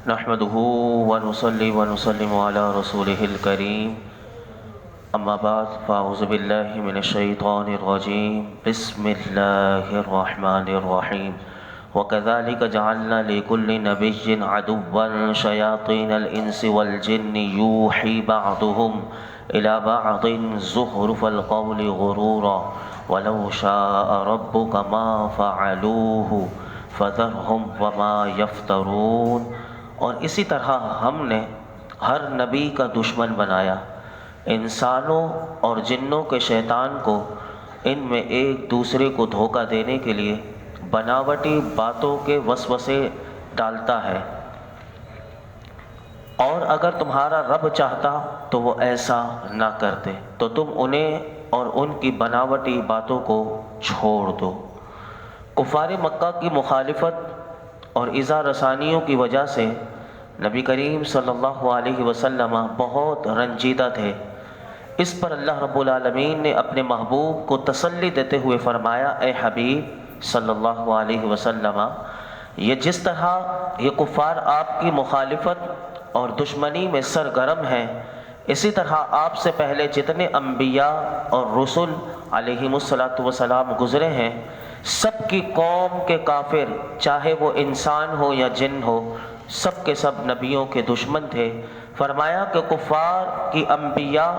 نحمده ونصلي ونسلم على رسوله الكريم اما بعد فاعوذ باللہ من الشیطان الرجیم بسم اللہ الرحمن الرحیم وكذلك جعلنا لكل نبي عدوا شياطين الإنس والجن يوحي بعضهم إلى بعض زخرف القول غرورا ولو شاء ربك ما فعلوه فذرهم وما يفترون۔ اور اسی طرح ہم نے ہر نبی کا دشمن بنایا انسانوں اور جنوں کے شیطان کو، ان میں ایک دوسرے کو دھوکہ دینے کے لیے بناوٹی باتوں کے وسوسے ڈالتا ہے، اور اگر تمہارا رب چاہتا تو وہ ایسا نہ کرتے، تو تم انہیں اور ان کی بناوٹی باتوں کو چھوڑ دو۔ کفار مکہ کی مخالفت اور ایذا رسانیوں کی وجہ سے نبی کریم صلی اللہ علیہ وسلم بہت رنجیدہ تھے۔ اس پر اللہ رب العالمین نے اپنے محبوب کو تسلی دیتے ہوئے فرمایا، اے حبیب صلی اللہ علیہ وسلم، یہ جس طرح یہ کفار آپ کی مخالفت اور دشمنی میں سرگرم ہیں، اسی طرح آپ سے پہلے جتنے انبیاء اور رسل علیہم السلام گزرے ہیں، سب کی قوم کے کافر، چاہے وہ انسان ہو یا جن ہو، سب کے سب نبیوں کے دشمن تھے۔ فرمایا کہ کفار کی انبیاء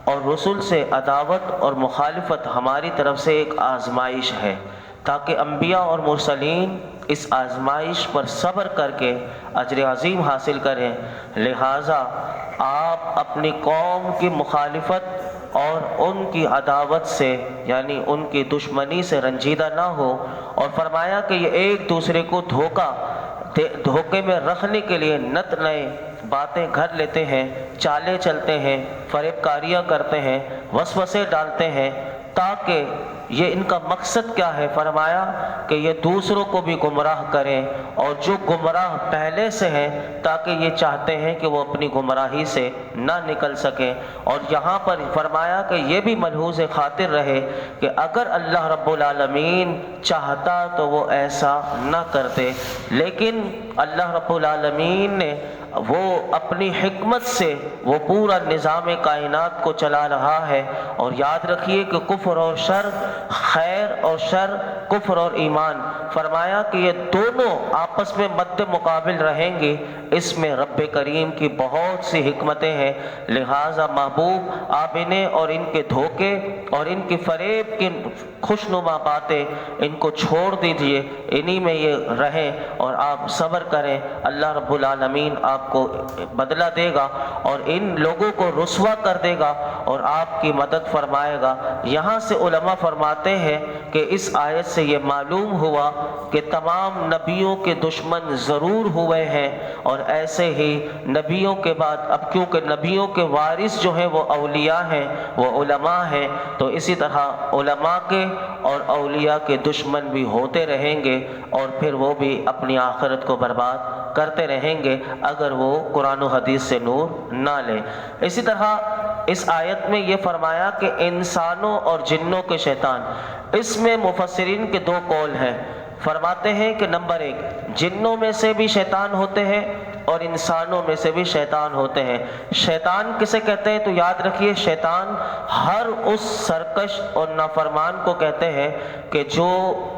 اور رسل سے عداوت اور مخالفت ہماری طرف سے ایک آزمائش ہے، تاکہ انبیاء اور مرسلین اس آزمائش پر صبر کر کے اجر عظیم حاصل کریں۔ لہٰذا آپ اپنی قوم کی مخالفت اور ان کی عداوت سے، یعنی ان کی دشمنی سے رنجیدہ نہ ہو، اور فرمایا کہ یہ ایک دوسرے کو دھوکے میں رکھنے کے لیے نت نئے باتیں گھڑ لیتے ہیں، چالیں چلتے ہیں، فریب کاریاں کرتے ہیں، وسوسے ڈالتے ہیں، تاکہ یہ ان کا مقصد کیا ہے؟ فرمایا کہ یہ دوسروں کو بھی گمراہ کریں، اور جو گمراہ پہلے سے ہیں تاکہ یہ چاہتے ہیں کہ وہ اپنی گمراہی سے نہ نکل سکیں۔ اور یہاں پر فرمایا کہ یہ بھی ملحوظ خاطر رہے کہ اگر اللہ رب العالمین چاہتا تو وہ ایسا نہ کرتے، لیکن اللہ رب العالمین نے وہ اپنی حکمت سے وہ پورا نظام کائنات کو چلا رہا ہے۔ اور یاد رکھیے کہ کفر اور شر، خیر اور شر، کفر اور ایمان، فرمایا کہ یہ دونوں آپس میں مد مقابل رہیں گے، اس میں رب کریم کی بہت سی حکمتیں ہیں۔ لہٰذا محبوب آپ انہیں اور ان کے دھوکے اور ان کی فریب کی خوشنما باتیں ان کو چھوڑ دیجئے، انہی میں یہ رہیں اور آپ صبر کریں، اللہ رب العالمین آپ کو بدلہ دے گا اور ان لوگوں کو رسوا کر دے گا اور آپ کی مدد فرمائے گا۔ یہاں سے علماء فرماتے ہیں کہ اس آیت سے یہ معلوم ہوا کہ تمام نبیوں کے دشمن ضرور ہوئے ہیں، اور ایسے ہی نبیوں کے بعد، اب کیونکہ نبیوں کے وارث جو ہیں وہ اولیاء ہیں، وہ علماء ہیں، تو اسی طرح علماء کے اور اولیاء کے دشمن بھی ہوتے رہیں گے، اور پھر وہ بھی اپنی آخرت کو برباد کرتے رہیں گے اگر وہ قرآن و حدیث سے نور نہ لیں۔ اسی طرح اس آیت میں یہ فرمایا کہ انسانوں اور جنوں کے شیطان، اس میں مفسرین کے دو قول ہیں۔ فرماتے ہیں کہ نمبر ایک، جنوں میں سے بھی شیطان ہوتے ہیں اور انسانوں میں سے بھی شیطان ہوتے ہیں۔ شیطان کسے کہتے ہیں؟ تو یاد رکھیے، شیطان ہر اس سرکش اور نافرمان کو کہتے ہیں کہ جو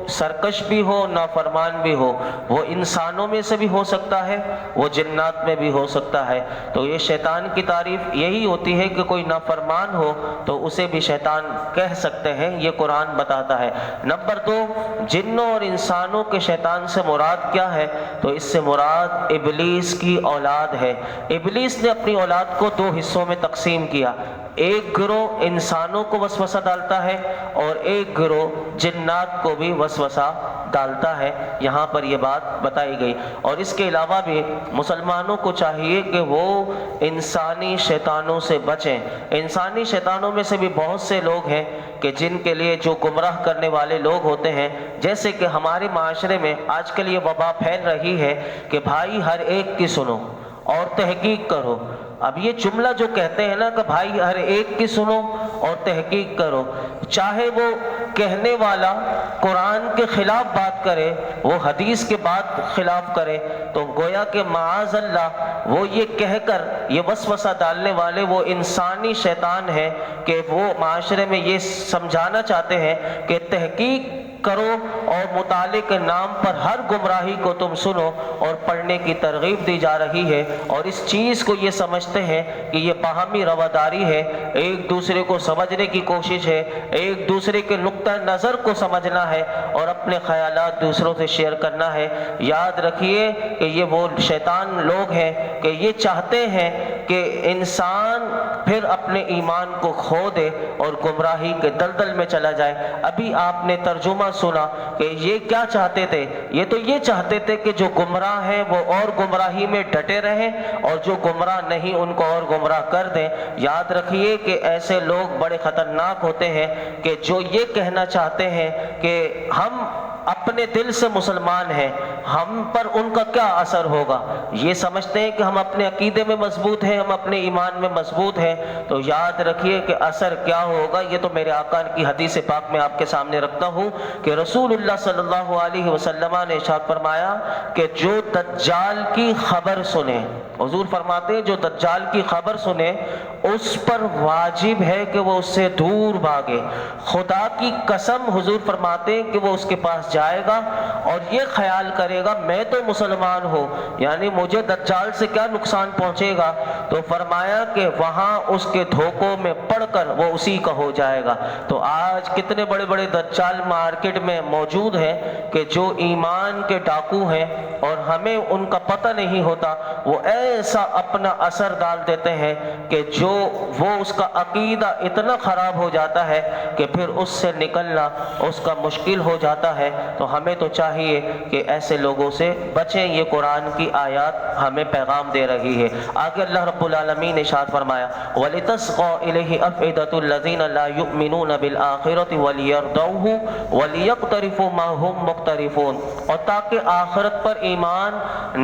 سرکش بھی ہو، نافرمان بھی ہو، وہ انسانوں میں سے بھی ہو سکتا ہے، وہ جنات میں بھی ہو سکتا ہے۔ تو یہ شیطان کی تعریف یہی ہوتی ہے کہ کوئی نافرمان ہو تو اسے بھی شیطان کہہ سکتے ہیں، یہ قرآن بتاتا ہے۔ نمبر دو، جنوں اور انسانوں کے شیطان سے مراد کیا ہے؟ تو اس سے مراد ابلیس کی اولاد ہے۔ ابلیس نے اپنی اولاد کو دو حصوں میں تقسیم کیا، ایک گروہ انسانوں کو وسوسہ ڈالتا ہے اور ایک گروہ جنات کو بھی وسوسہ ڈالتا ہے۔ یہاں پر یہ بات بتائی گئی، اور اس کے علاوہ بھی مسلمانوں کو چاہیے کہ وہ انسانی شیطانوں سے بچیں۔ انسانی شیطانوں میں سے بھی بہت سے لوگ ہیں کہ جن کے لیے جو گمراہ کرنے والے لوگ ہوتے ہیں، جیسے کہ ہمارے معاشرے میں آج کل یہ وبا پھیل رہی ہے کہ بھائی ہر ایک کی سنو، اور تحقیق کرو۔ اب یہ جملہ جو کہتے ہیں نا کہ بھائی ہر ایک کی سنو اور تحقیق کرو، چاہے وہ کہنے والا قرآن کے خلاف بات کرے، وہ حدیث کے بات خلاف کرے، تو گویا کہ معاذ اللہ وہ یہ کہہ کر یہ وسوسہ ڈالنے والے وہ انسانی شیطان ہے کہ وہ معاشرے میں یہ سمجھانا چاہتے ہیں کہ تحقیق کرو اور مطالعے کے نام پر ہر گمراہی کو تم سنو، اور پڑھنے کی ترغیب دی جا رہی ہے، اور اس چیز کو یہ سمجھتے ہیں کہ یہ باہمی رواداری ہے، ایک دوسرے کو سمجھنے کی کوشش ہے، ایک دوسرے کے نقطہ نظر کو سمجھنا ہے اور اپنے خیالات دوسروں سے شیئر کرنا ہے۔ یاد رکھیے کہ یہ وہ شیطان لوگ ہیں کہ یہ چاہتے ہیں کہ انسان پھر اپنے ایمان کو کھو دے اور گمراہی کے دلدل میں چلا جائے۔ ابھی آپ نے ترجمہ سنا کہ یہ کیا چاہتے تھے، یہ تو یہ چاہتے تھے کہ جو گمراہ ہیں وہ اور گمراہی میں ڈٹے رہیں، اور جو گمراہ نہیں ان کو اور گمراہ کر دیں۔ یاد رکھیے کہ ایسے لوگ بڑے خطرناک ہوتے ہیں کہ جو یہ کہنا چاہتے ہیں کہ ہم اپنے دل سے مسلمان ہیں، ہم پر ان کا کیا اثر ہوگا، یہ سمجھتے ہیں کہ ہم اپنے عقیدے میں مضبوط ہیں، ہم اپنے ایمان میں مضبوط ہیں، تو یاد رکھیے کہ اثر کیا ہوگا۔ یہ تو میرے آقا کی حدیث پاک میں آپ کے سامنے رکھتا ہوں کہ رسول اللہ صلی اللہ علیہ وسلم نے ارشاد فرمایا کہ جو دجال کی خبر سنے، حضور فرماتے ہیں جو دجال کی خبر سنے اس پر واجب ہے کہ وہ اس سے دور بھاگے۔ خدا کی قسم حضور فرماتے ہیں کہ وہ اس کے پاس جائے گا اور یہ خیال کرے گا میں تو مسلمان ہوں، یعنی مجھے دجال سے کیا نقصان پہنچے گا، تو فرمایا کہ وہاں اس کے دھوکوں میں پڑ کر وہ اسی کا ہو جائے گا۔ تو آج کتنے بڑے بڑے دجال مارکیٹ میں موجود ہیں کہ جو ایمان کے ڈاکو ہیں اور ہمیں ان کا پتہ نہیں ہوتا، وہ ایسا اپنا اثر ڈال دیتے ہیں کہ جو وہ اس کا عقیدہ اتنا خراب ہو جاتا ہے کہ پھر اس سے نکلنا اس کا مشکل ہو جاتا ہے۔ تو ہمیں تو چاہیے کہ ایسے لوگوں سے بچیں، یہ قرآن کی آیات ہمیں پیغام دے رہی ہے۔ آگے اللہ رب العالمین نے ارشاد فرمایا وَلِتَصْغَى إِلَيْهِ أَفْئِدَةُ الَّذِينَ لَا يُؤْمِنُونَ بِالْآخِرَةِ وَلِيَرْضَوْهُ وَلِيَقْتَرِفُوا مَا هُمْ مُقْتَرِفُونَ، اور تاکہ آخرت پر ایمان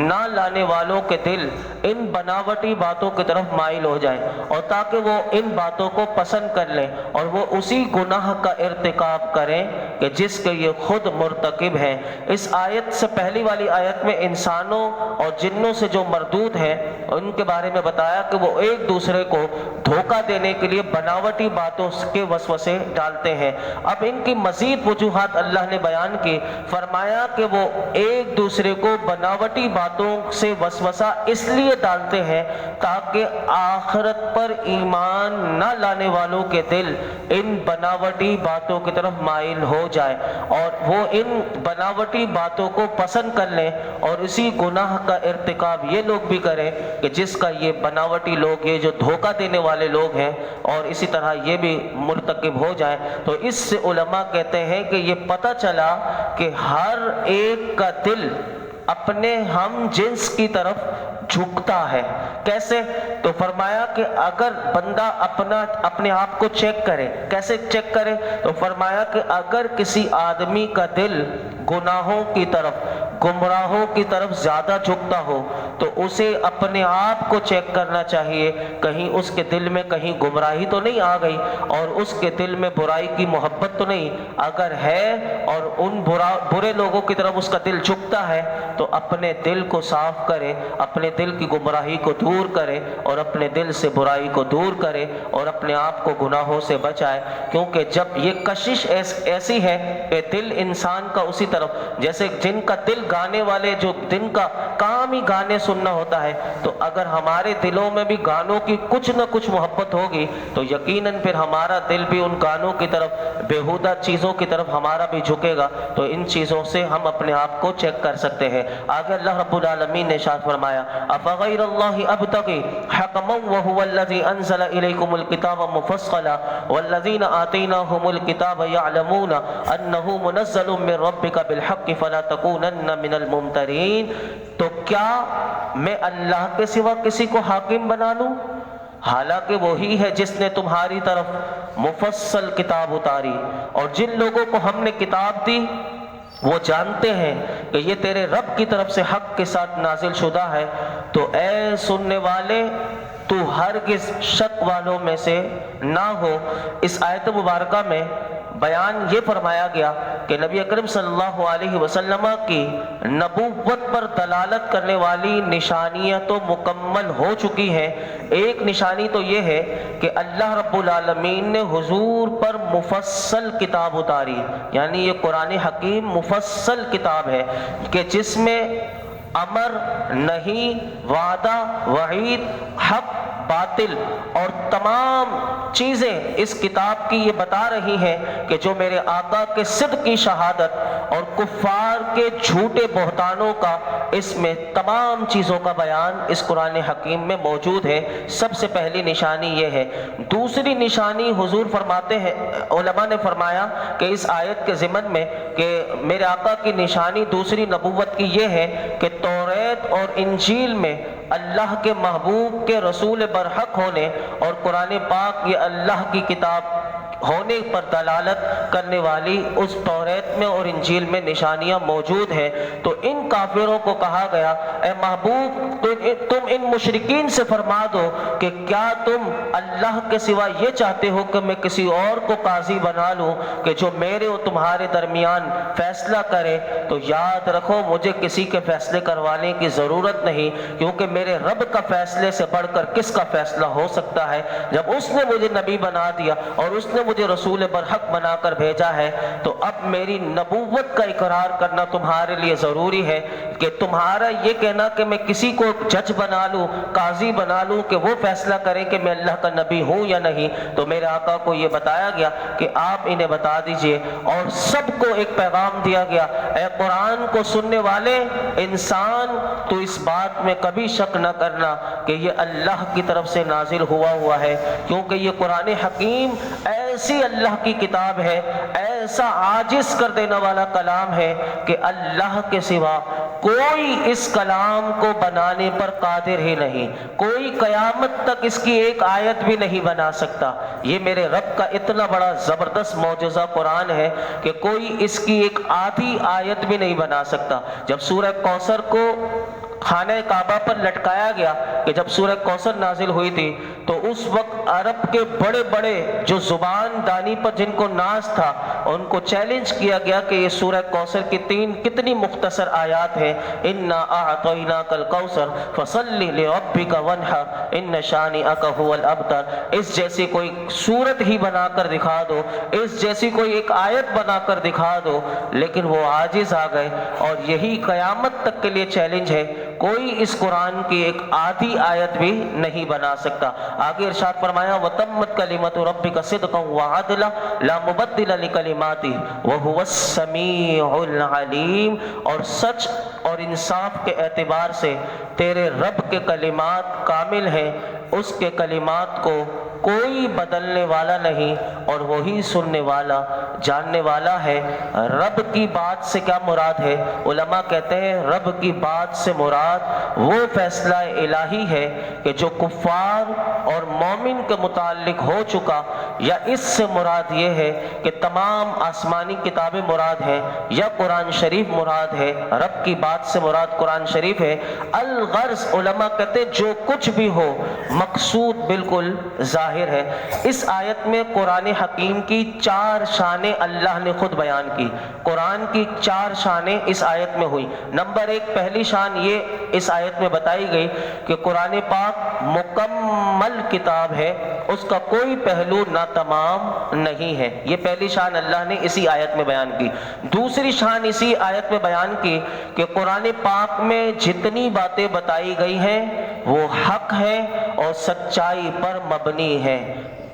نہ لانے والوں کے دل ان بناوٹی باتوں کی طرف مائل ہو جائیں، اور تاکہ وہ ان باتوں کو پسند کر لیں اور وہ اسی گناہ کا ارتکاب کریں کہ جس کے یہ خود مرتکب ہیں۔ اس آیت سے پہلی والی آیت میں انسانوں اور جنوں سے جو مردود ہیں ان کے بارے میں بتایا کہ وہ ایک دوسرے کو دھوکہ دینے کے لیے بناوٹی باتوں کے وسوسے ڈالتے ہیں۔ اب ان کی مزید وجوہات اللہ نے بیان کی، فرمایا کہ وہ ایک دوسرے کو بناوٹی باتوں سے وسوسہ اس لیے ڈالتے ہیں تاکہ آخرت پر ایمان نہ لانے والوں کے دل ان بناوٹی باتوں کی طرف مائل ہو جائے اور وہ ان بناوٹی باتوں کو پسند کر لیں اور اسی گناہ کا ارتکاب یہ لوگ بھی کریں کہ جس کا یہ بناوٹی لوگ، یہ جو دھوکہ دینے والے لوگ ہیں، اور اسی طرح یہ بھی مرتکب ہو جائیں۔ تو اس سے علماء کہتے ہیں کہ یہ پتہ چلا کہ ہر ایک کا دل اپنے ہم جنس کی طرف جھکتا ہے۔ کیسے؟ تو فرمایا کہ اگر بندہ اپنے آپ کو چیک کرے، کیسے چیک کرے؟ تو فرمایا کہ اگر کسی آدمی کا دل گناہوں کی طرف، گمراہوں کی طرف زیادہ جھکتا ہو تو اسے اپنے آپ کو چیک کرنا چاہیے، کہیں اس کے دل میں کہیں گمراہی تو نہیں آ گئی اور اس کے دل میں برائی کی محبت تو نہیں، اگر ہے اور ان برے لوگوں کی طرف اس کا دل جھکتا ہے تو اپنے دل کو صاف کرے، اپنے دل کی گمراہی کو دور کرے اور اپنے دل سے برائی کو دور کرے اور اپنے آپ کو گناہوں سے بچائے۔ کیونکہ جب یہ کشش ایسی ہے کہ دل انسان کا اسی طرف، جیسے جن کا دل گانے والے جو دن کا کام ہی گانے سننا ہوتا ہے، تو اگر ہمارے دلوں میں بھی گانوں کی کچھ نہ کچھ محبت ہوگی تو یقیناً پھر ہمارا دل بھی ان گانوں کی طرف، بیہودہ چیزوں کی طرف ہمارا بھی جھکے گا۔ تو ان چیزوں سے ہم اپنے آپ کو چیک کر سکتے ہیں۔ آگے اللہ رب العالمین نے ارشاد فرمایا افغیر اللہ ابتغی حکما وهو الذی انزل الیکم الکتاب مفصلا والذین آتیناہم الکتاب یعلمون انہ منزل من ربک بالحق فلا تکونن من الممترین۔ تو کیا میں اللہ کے سوا کسی کو حاکم بنا لوں؟ حالانکہ وہی ہے جس نے تمہاری طرف مفصل کتاب اتاری، اور جن لوگوں کو ہم نے کتاب دی وہ جانتے ہیں کہ یہ تیرے رب کی طرف سے حق کے ساتھ نازل شدہ ہے، تو اے سننے والے تو ہرگز شک والوں میں سے نہ ہو۔ اس آیت مبارکہ میں بیان یہ فرمایا گیا کہ نبی اکرم صلی اللہ علیہ وسلم کی نبوت پر دلالت کرنے والی نشانیاں تو مکمل ہو چکی ہیں۔ ایک نشانی تو یہ ہے کہ اللہ رب العالمین نے حضور پر مفصل کتاب اتاری، یعنی یہ قرآن حکیم مفصل کتاب ہے کہ جس میں امر، نہیں، وعدہ، وعید، حق، باطل اور تمام چیزیں اس کتاب کی یہ بتا رہی ہیں کہ جو میرے آقا کے صدق کی شہادت اور کفار کے جھوٹے بہتانوں کا، اس میں تمام چیزوں کا بیان اس قرآن حکیم میں موجود ہے۔ سب سے پہلی نشانی یہ ہے۔ دوسری نشانی حضور فرماتے ہیں، علماء نے فرمایا کہ اس آیت کے ضمن میں کہ میرے آقا کی نشانی دوسری نبوت کی یہ ہے کہ توریت اور انجیل میں اللہ کے محبوب کے رسول برحق ہونے اور قرآن پاک یہ اللہ کی کتاب ہونے پر دلالت کرنے والی اس توریت میں اور انجیل میں نشانیاں موجود ہیں۔ تو ان کافروں کو کہا گیا، اے محبوب تم ان مشرکین سے فرما دو کہ کیا تم اللہ کے سوا یہ چاہتے ہو کہ میں کسی اور کو قاضی بنا لوں کہ جو میرے اور تمہارے درمیان فیصلہ کرے؟ تو یاد رکھو مجھے کسی کے فیصلے کروانے کی ضرورت نہیں، کیونکہ میرے رب کا فیصلے سے بڑھ کر کس کا فیصلہ ہو سکتا ہے؟ جب اس نے مجھے نبی بنا دیا اور اس نے مجھے رسول برحق بنا کر بھیجا ہے، تو اب میری نبوت کا اقرار کرنا تمہارے لیے ضروری ہے کہ تمہارا یہ کہنا کہ میں کسی کو جج بنا لوں، قاضی بنا لوں کہ وہ فیصلہ کریں کہ میں اللہ کا نبی ہوں یا نہیں۔ تو میرے آقا کو یہ بتایا گیا کہ آپ انہیں بتا دیجئے، اور سب کو ایک پیغام دیا گیا، اے قرآن کو سننے والے انسان تو اس بات میں کبھی شک نہ کرنا کہ یہ اللہ کی طرف سے نازل ہوا ہے، کیونکہ یہ قرآن حکیم ایسی اللہ کی کتاب ہے، ایسا عاجز کر دینے والا کلام ہے کہ اللہ کے سوا کوئی اس کلام کو بنانے پر قادر ہی نہیں، کوئی قیامت تک اس کی ایک آیت بھی نہیں بنا سکتا۔ یہ میرے رب کا اتنا بڑا زبردست معجزہ قرآن ہے کہ کوئی اس کی ایک آدھی آیت بھی نہیں بنا سکتا۔ جب سورہ کوثر کو خانہ کعبہ پر لٹکایا گیا، کہ جب سورہ کوثر نازل ہوئی تھی تو اس وقت عرب کے بڑے بڑے جو زبان دانی پر جن کو ناز تھا ان کو چیلنج کیا گیا کہ یہ سورہ کوثر کی کتنی مختصر آیات ہیں، انا اعطیناک الکوثر فصل لربک وانحر ان شانئک ھو الابتر۔ اس جیسی کوئی صورت ہی بنا کر دکھا دو، اس جیسی کوئی ایک آیت بنا کر دکھا دو، لیکن وہ عاجز آ گئے، اور یہی قیامت تک کے لیے چیلنج ہے، کوئی اس قرآن کی ایک آدھی آیت بھی نہیں بنا سکتا۔ آگے ارشاد فرمایا وَتَمَّتْ كَلِمَةُ رَبِّكَ صِدْقًا وَعَدْلًا لَا مُبَدِّلَ لِكَلِمَاتِهِ وَهُوَ السَّمِيعُ الْعَلِيمُ۔ اور سچ اور انصاف کے اعتبار سے تیرے رب کے کلمات کامل ہیں، اس کے کلمات کو کوئی بدلنے والا نہیں، اور وہی سننے والا جاننے والا ہے۔ رب کی بات سے کیا مراد ہے؟ علماء کہتے ہیں رب کی بات سے مراد وہ فیصلہ الہی ہے کہ جو کفار اور مومن کے متعلق ہو چکا، یا اس سے مراد یہ ہے کہ تمام آسمانی کتابیں مراد ہیں، یا قرآن شریف مراد ہے۔ رب کی بات سے مراد قرآن شریف ہے۔ الغرض علماء کہتے ہیں جو کچھ بھی ہو مقصود بالکل ظاہر ہے۔ اس آیت میں قرآن حکیم کی 4 شانیں اللہ نے خود بیان کی۔ قرآن کی 4 شانیں اس آیت میں ہوئی۔ نمبر 1 پہلی شان یہ اس آیت میں بتائی گئی کہ قرآن پاک مکمل کتاب ہے، اس کا کوئی پہلو ناتمام نہیں ہے۔ یہ پہلی شان اللہ نے اسی آیت میں بیان کی۔ دوسری شان اسی آیت میں بیان کی کہ قرآن پاک میں جتنی باتیں بتائی گئی ہیں وہ حق ہے اور سچائی پر مبنی ہے،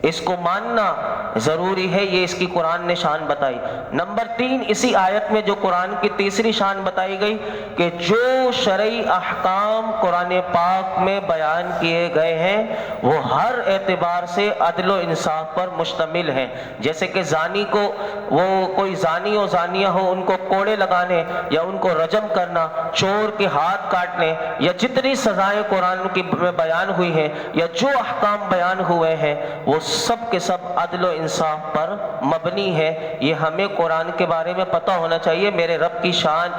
اس کو ماننا ضروری ہے، یہ اس کی قرآن نے شان بتائی۔ نمبر 3 اسی آیت میں جو قرآن کی تیسری شان بتائی گئی کہ جو شرعی احکام قرآن پاک میں بیان کیے گئے ہیں وہ ہر اعتبار سے عدل و انصاف پر مشتمل ہیں۔ جیسے کہ زانی کو، وہ کوئی زانی و زانیہ ہو ان کو کوڑے لگانے یا ان کو رجم کرنا، چور کے ہاتھ کاٹنے، یا جتنی سزائیں قرآن کی بیان ہوئی ہیں یا جو احکام بیان ہوئے ہیں وہ سب کے سب عدل و انصاف پر مبنی ہے۔ یہ ہمیں قرآن کے بارے میں پتہ ہونا چاہیے۔ میرے رب کی شان،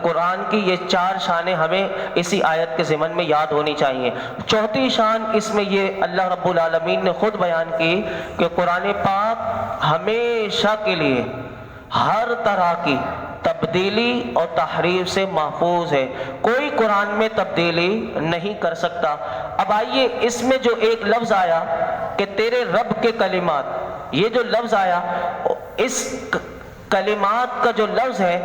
قرآن کی یہ 4 شانیں ہمیں اسی آیت کے ضمن میں یاد ہونی چاہیے۔ چوتھی شان اس میں یہ اللہ رب العالمین نے خود بیان کی کہ قرآن پاک ہمیشہ کے لیے ہر طرح کی تبدیلی اور تحریف سے محفوظ ہے، کوئی قرآن میں تبدیلی نہیں کر سکتا۔ اب آئیے اس میں جو ایک لفظ آیا کہ تیرے رب کے کلمات، یہ جو لفظ آیا، اس کلمات کا جو لفظ ہے،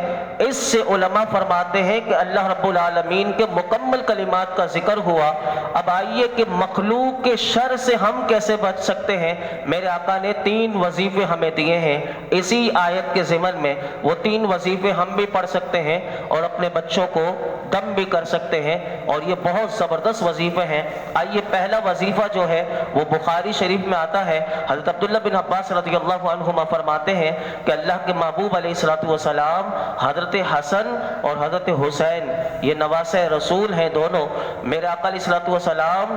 اس سے علماء فرماتے ہیں کہ اللہ رب العالمین کے مکمل کلمات کا ذکر ہوا۔ اب آئیے کہ مخلوق کے شر سے ہم کیسے بچ سکتے ہیں۔ میرے آقا نے 3 وظیفے ہمیں دیے ہیں اسی آیت کے ضمن میں، وہ 3 وظیفے ہم بھی پڑھ سکتے ہیں اور اپنے بچوں کو دم بھی کر سکتے ہیں، اور یہ بہت زبردست وظیفے ہیں۔ آئیے پہلا وظیفہ جو ہے وہ بخاری شریف میں آتا ہے۔ حضرت عبداللہ بن عباس رضی اللہ عنہما فرماتے ہیں کہ اللہ کے محبوب علیہ الصلوۃ والسلام حضرت حسن اور حضرت حسین، یہ نواسۂ رسول ہیں دونوں، میرے آقا علیہ الصلوۃ والسلام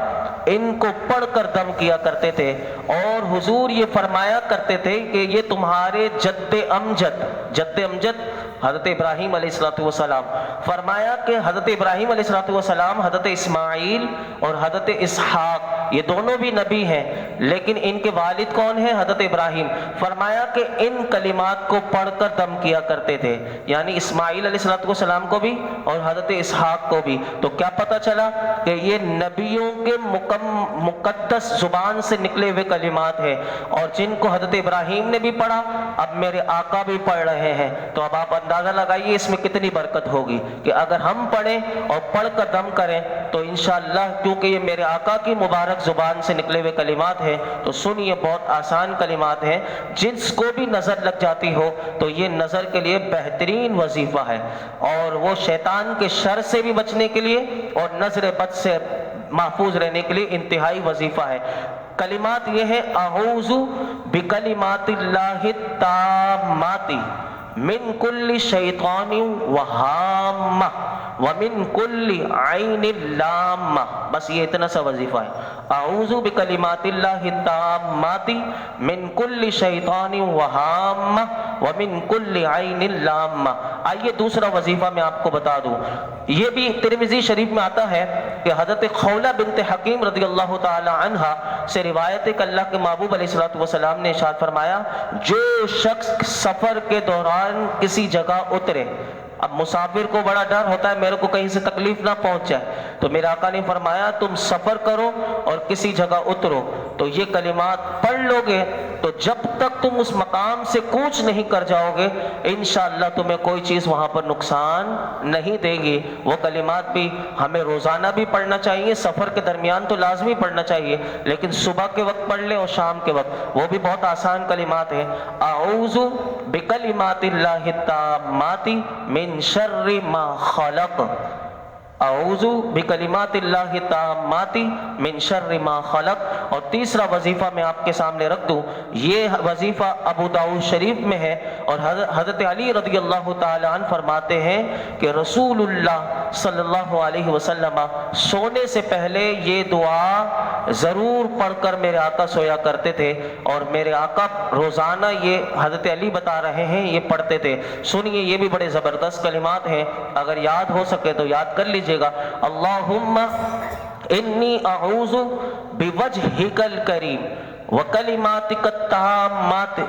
ان کو پڑھ کر دم کیا کرتے تھے، اور حضور یہ فرمایا کرتے تھے کہ یہ تمہارے جد امجد حضرت ابراہیم علیہ الصلوۃ والسلام، فرمایا کہ حضرت ابراہیم علیہ الصلوۃ والسلام، حضرت اسماعیل اور حضرت اسحاق یہ دونوں بھی نبی ہیں، لیکن ان کے والد کون ہیں؟ حضرت ابراہیم۔ فرمایا کہ ان کلمات کو پڑھ کر دم کیا کرتے تھے، یعنی اسماعیل علیہ الصلوۃ والسلام کو بھی اور حضرت اسحاق کو بھی۔ تو کیا پتہ چلا کہ یہ نبیوں کے مقدس زبان سے نکلے ہوئے کلمات ہیں، اور جن کو حضرت ابراہیم نے بھی پڑھا اب میرے آقا بھی پڑھ رہے ہیں۔ تو اب آپ اندازہ لگائیے اس میں کتنی برکت ہوگی کہ اگر ہم پڑھیں اور پڑھ کر دم کریں تو انشاءاللہ، کیونکہ یہ میرے آقا کی مبارک زبان سے نکلے ہوئے کلمات ہیں، تو سنیے بہت آسان کلمات ہیں، جس کو بھی نظر لگ جاتی ہو تو یہ نظر کے لیے بہترین وظیفہ ہے، اور وہ شیطان کے شر سے بھی بچنے کے لیے اور نظر بد سے محفوظ رہنے کے لیے انتہائی وظیفہ ہے۔ کلمات یہ ہیں: اعوذ بکلمات اللہ التامات من کل شیطان وہامہ ومن کل عین لامہ۔ بس یہ اتنا سا وظیفہ ہے، اعوذ بکلمات اللہ التامات من کل شیطان وہامہ ومن کل عین لامہ۔ آئیے دوسرا وظیفہ میں آپ کو بتا دوں، یہ بھی ترمذی شریف میں آتا ہے کہ حضرت خولہ بنت حکیم رضی اللہ تعالی عنہا سے روایت ہے کہ اللہ کے محبوب علیہ الصلوۃ والسلام نے ارشاد فرمایا، جو شخص سفر کے دوران کسی جگہ اترے، اب مسافر کو بڑا ڈر ہوتا ہے میرے کو کہیں سے تکلیف نہ پہنچ جائے، تو میرے آقا نے فرمایا تم سفر کرو اور کسی جگہ اترو تو یہ کلمات پڑھ لو گے تو جب تک تم اس مقام سے کوچ نہیں کر جاؤ گے انشاءاللہ تمہیں کوئی چیز وہاں پر نقصان نہیں دے گی۔ وہ کلمات بھی ہمیں روزانہ بھی پڑھنا چاہیے، سفر کے درمیان تو لازمی پڑھنا چاہیے، لیکن صبح کے وقت پڑھ لیں اور شام کے وقت، وہ بھی بہت آسان کلمات ہیں۔ اعوذ بکلمات اللہ التامات من شر ما خلق، اعوذ بکلمات اللہ التامات من شر ما خلق۔ اور تیسرا وظیفہ میں آپ کے سامنے رکھ دوں، یہ وظیفہ ابو داؤد شریف میں ہے، اور حضرت علی رضی اللہ تعالی عنہ فرماتے ہیں کہ رسول اللہ صلی اللہ علیہ وسلم سونے سے پہلے یہ دعا ضرور پڑھ کر میرے آقا سویا کرتے تھے، اور میرے آقا روزانہ یہ حضرت علی بتا رہے ہیں یہ پڑھتے تھے۔ سنیے یہ بھی بڑے زبردست کلمات ہیں، اگر یاد ہو سکے تو یاد کر لیجئے گا۔ اللہم انی اعوذ بوجہک الکریم وکلماتک التامات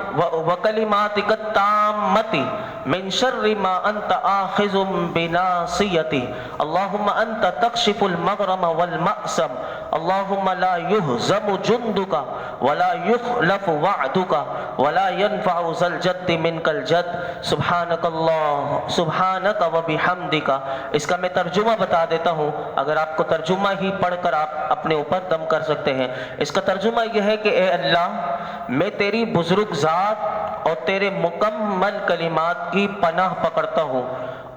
من شر ما انت آخذ بناصیتی اللہم انت تکشف المغرم والمأسم اللہم لا یہزم جندک ولا یخلف وعدک ولا ينفع ذا الجد منک الجد سبحانک اللہ سبحانک وبحمدک۔ اس کا میں ترجمہ بتا دیتا ہوں، اگر آپ کو ترجمہ ہی پڑھ کر آپ اپنے اوپر دم کر سکتے ہیں۔ اس کا ترجمہ یہ ہے کہ اے اللہ، میں تیری بزرگ ذات اور تیرے مکمل کلمات کی پناہ پکڑتا ہوں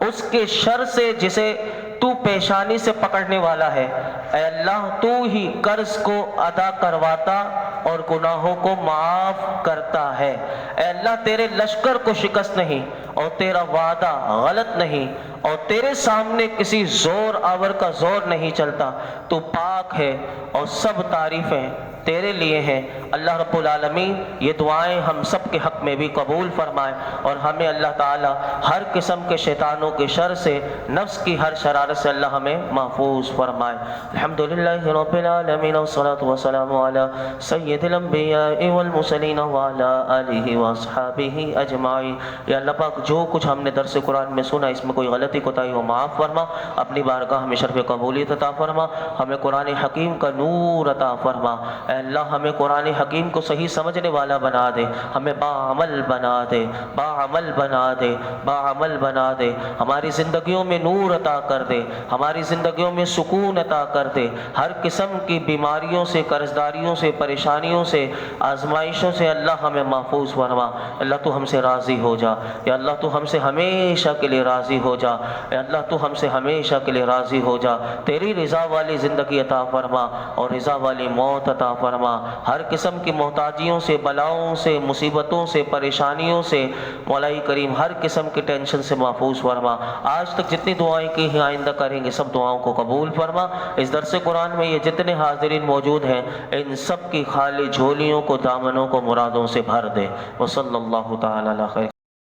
اس کے شر سے جسے تو پیشانی سے پکڑنے والا ہے۔ اے اللہ، تو ہی قرض کو ادا کرواتا اور گناہوں کو معاف کرتا ہے۔ اے اللہ، تیرے لشکر کو شکست نہیں اور تیرا وعدہ غلط نہیں، اور تیرے سامنے کسی زور آور کا زور نہیں چلتا۔ تو پاک ہے اور سب تعریفیں تیرے لیے ہیں۔ اللہ رب العالمین یہ دعائیں ہم سب کے حق میں بھی قبول فرمائے، اور ہمیں اللہ تعالی ہر قسم کے شیطانوں کے شر سے، نفس کی ہر شرارت سے اللہ ہمیں محفوظ فرمائے۔ الحمدللہ رب العالمین والصلاة والسلام علی سید الانبیاء والمرسلین وعلی آلہ واصحابہ اجمعین۔ یا اللہ پاک جو کچھ ہم نے درس قرآن میں سنا، اس میں کوئی غلطی کوتاہی ہو معاف فرما، اپنی بارگاہ میں شرف قبولیت عطا فرما، ہمیں قرآن حکیم کا نور عطا فرما۔ اے اللہ ہمیں قرآن حکیم کو صحیح سمجھنے والا بنا دے، ہمیں باعمل بنا دے، باعمل بنا دے، باعمل بنا دے، ہماری زندگیوں میں نور عطا کر دے، ہماری زندگیوں میں سکون عطا کر دے، ہر قسم کی بیماریوں سے، قرضداریوں سے، پریشانیوں سے، آزمائشوں سے اللہ ہمیں محفوظ فرما۔ اللہ تو ہم سے راضی ہو جا، یا اللہ تو ہم سے ہمیشہ کے لیے راضی ہو جا، اے اللہ تو ہم سے ہمیشہ کے لیے راضی ہو جا، تیری رضا والی زندگی عطا فرما اور رضا والی موت عطا فرما۔ ہر قسم کی محتاجیوں سے، بلاؤں سے، مصیبتوں سے، پریشانیوں سے مولا کریم ہر قسم کی ٹینشن سے محفوظ فرما۔ آج تک جتنی دعائیں کی ہیں، آئندہ کریں گے، سب دعاؤں کو قبول فرما۔ اس درس قرآن میں یہ جتنے حاضرین موجود ہیں، ان سب کی خالی جھولیوں کو، دامنوں کو مرادوں سے بھر دے۔ وصلی اللہ تعالی علی خیر